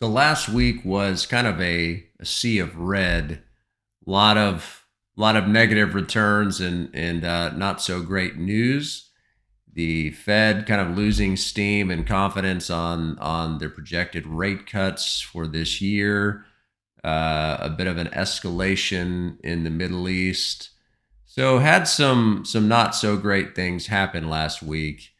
So last week was kind of a sea of red, lot of negative returns and not so great news. The Fed kind of losing steam and confidence on their projected rate cuts for this year. A bit of an escalation in the Middle East. So had some not so great things happen last week,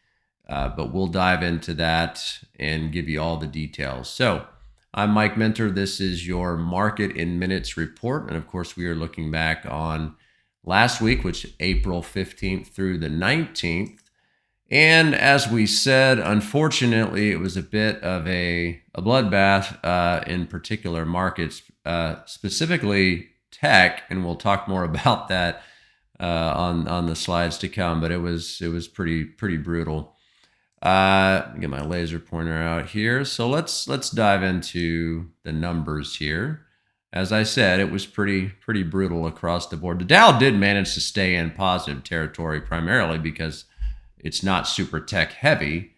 but we'll dive into that and give you all the details. So I'm Mike Mentor. This is your Market in Minutes report. And of course, we are looking back on last week, which is April 15th through the 19th. And as we said, unfortunately, it was a bit of a bloodbath in particular markets, specifically tech. And we'll talk more about that on the slides to come. But it was pretty brutal. Get my laser pointer out here. So let's dive into the numbers here. As I said, it was pretty brutal across the board. The Dow did manage to stay in positive territory primarily because it's not super tech heavy.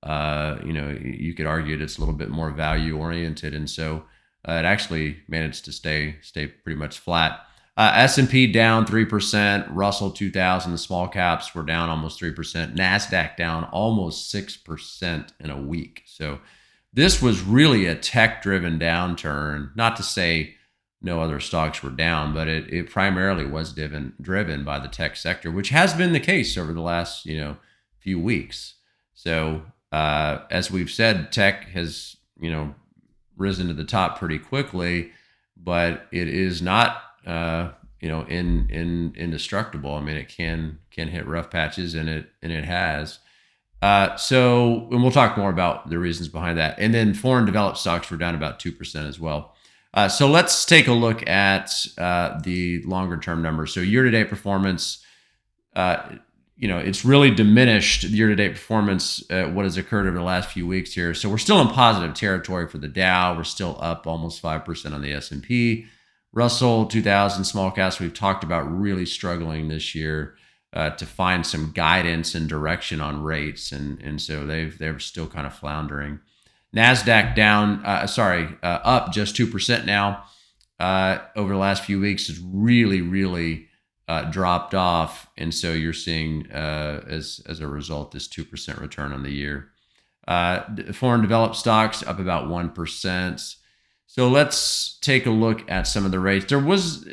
You could argue that it's a little bit more value oriented, and so it actually managed to stay pretty much flat. S&P down 3%. Russell 2000, the small caps were down almost 3%. NASDAQ down almost 6% in a week. So this was really a tech-driven downturn. Not to say no other stocks were down, but it primarily was driven by the tech sector, which has been the case over the last few weeks. So as we've said, tech has risen to the top pretty quickly, but it is not indestructible. I mean, it can hit rough patches, and it has. And we'll talk more about the reasons behind that. And then foreign developed stocks were down about 2% as well. So let's take a look at the longer term numbers. So year to date performance, it's really diminished year to date performance. What has occurred over the last few weeks here. So we're still in positive territory for the Dow. We're still up almost 5% on the S&P. Russell 2000 small caps, we've talked about really struggling this year to find some guidance and direction on rates, and so they're still kind of floundering. NASDAQ up just 2% now over the last few weeks. Has really dropped off, and so you're seeing as a result this 2% return on the year. Foreign developed stocks up about 1%. So let's take a look at some of the rates. There was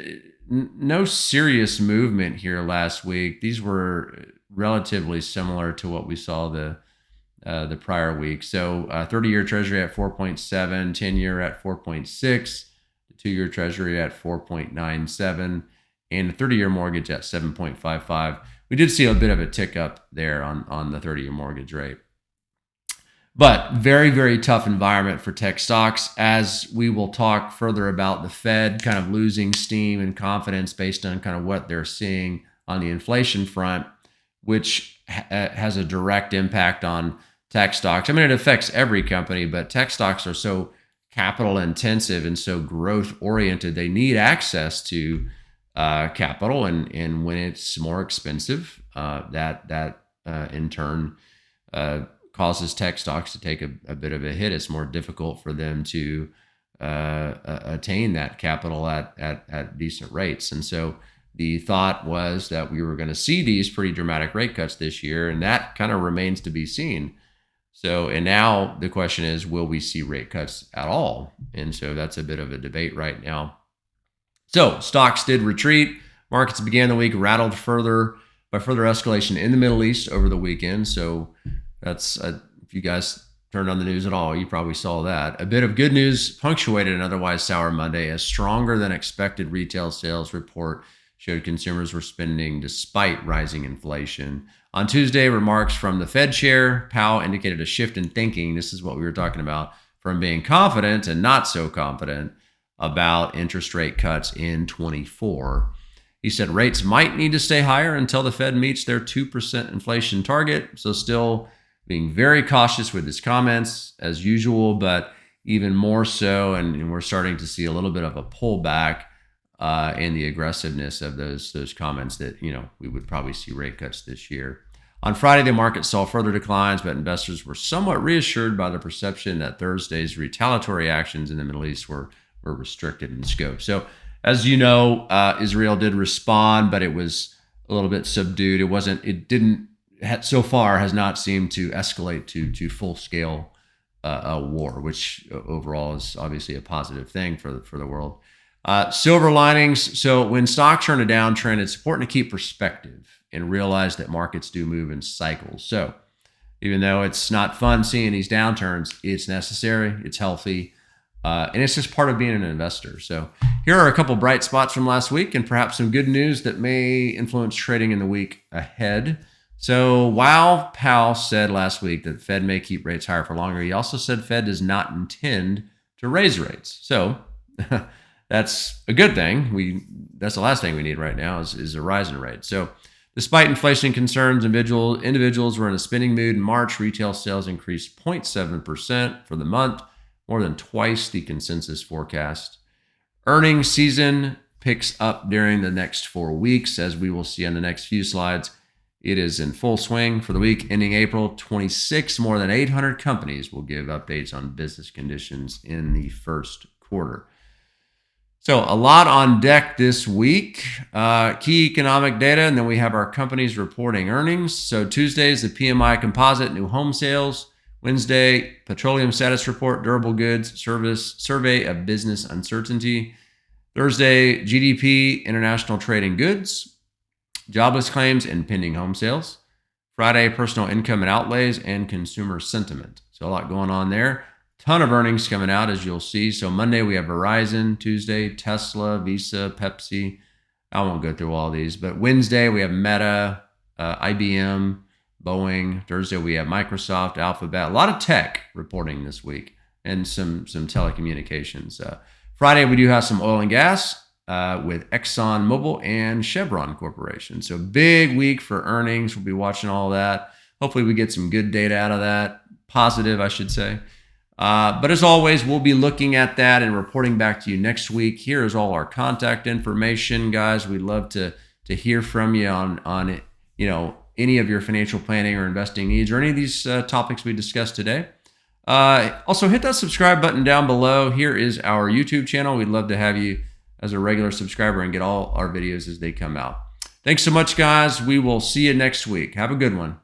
no serious movement here last week. These were relatively similar to what we saw the prior week. So 30-year Treasury at 4.7, 10-year at 4.6, the 2-year Treasury at 4.97, and the 30-year mortgage at 7.55. We did see a bit of a tick up there on the 30-year mortgage rate. But very tough environment for tech stocks, as we will talk further about the Fed kind of losing steam and confidence based on kind of what they're seeing on the inflation front, which has a direct impact on tech stocks. I mean, it affects every company, but tech stocks are so capital intensive and so growth oriented. They need access to capital, and when it's more expensive, that in turn causes tech stocks to take a bit of a hit. It's more difficult for them to attain that capital at decent rates. And so the thought was that we were going to see these pretty dramatic rate cuts this year, and that kind of remains to be seen. So, and now the question is, will we see rate cuts at all? And so that's a bit of a debate right now. So stocks did retreat. Markets began the week rattled by further escalation in the Middle East over the weekend. So that's, if you guys turned on the news at all, you probably saw that. A bit of good news punctuated an otherwise sour Monday. A stronger than expected retail sales report showed consumers were spending despite rising inflation. On Tuesday, remarks from the Fed Chair Powell indicated a shift in thinking. This is what we were talking about, from being confident and not so confident about interest rate cuts in 24. He said rates might need to stay higher until the Fed meets their 2% inflation target. So still being very cautious with his comments as usual, but even more so, and we're starting to see a little bit of a pullback in the aggressiveness of those comments that we would probably see rate cuts this year. On Friday, the market saw further declines, but investors were somewhat reassured by the perception that Thursday's retaliatory actions in the Middle East were restricted in scope. So, as you know, Israel did respond, but it was a little bit subdued. So far has not seemed to escalate to full scale war, which overall is obviously a positive thing for the world. Silver linings. So when stocks are in a downtrend, it's important to keep perspective and realize that markets do move in cycles. So even though it's not fun seeing these downturns, it's necessary, it's healthy, and it's just part of being an investor. So here are a couple bright spots from last week and perhaps some good news that may influence trading in the week ahead. So while Powell said last week that the Fed may keep rates higher for longer, he also said Fed does not intend to raise rates. So that's a good thing. That's the last thing we need right now is a rise in rates. So despite inflation concerns, individuals were in a spending mood in March. Retail sales increased 0.7% for the month, more than twice the consensus forecast. Earnings season picks up during the next 4 weeks, as we will see on the next few slides. It is in full swing for the week ending April 26. More than 800 companies will give updates on business conditions in the first quarter. So a lot on deck this week. Key economic data, and then we have our companies reporting earnings. So Tuesday is the PMI composite new home sales. Wednesday, petroleum status report, durable goods, service, survey of business uncertainty. Thursday, GDP, international trading goods, jobless claims, and pending home sales. Friday, personal income and outlays, and consumer sentiment. So a lot going on there. Ton of earnings coming out, as you'll see. So Monday, we have Verizon. Tuesday, Tesla, Visa, Pepsi. I won't go through all these. But Wednesday, we have Meta, IBM, Boeing. Thursday, we have Microsoft, Alphabet. A lot of tech reporting this week and some telecommunications. Friday, we do have some oil and gas with ExxonMobil and Chevron Corporation. So big week for earnings. We'll be watching all that. Hopefully we get some good data out of that. Positive, I should say. But as always, we'll be looking at that and reporting back to you next week. Here is all our contact information, guys. We'd love to hear from you on it, any of your financial planning or investing needs or any of these topics we discussed today. Also, hit that subscribe button down below. Here is our YouTube channel. We'd love to have you as a regular subscriber and get all our videos as they come out. Thanks so much, guys. We will see you next week. Have a good one.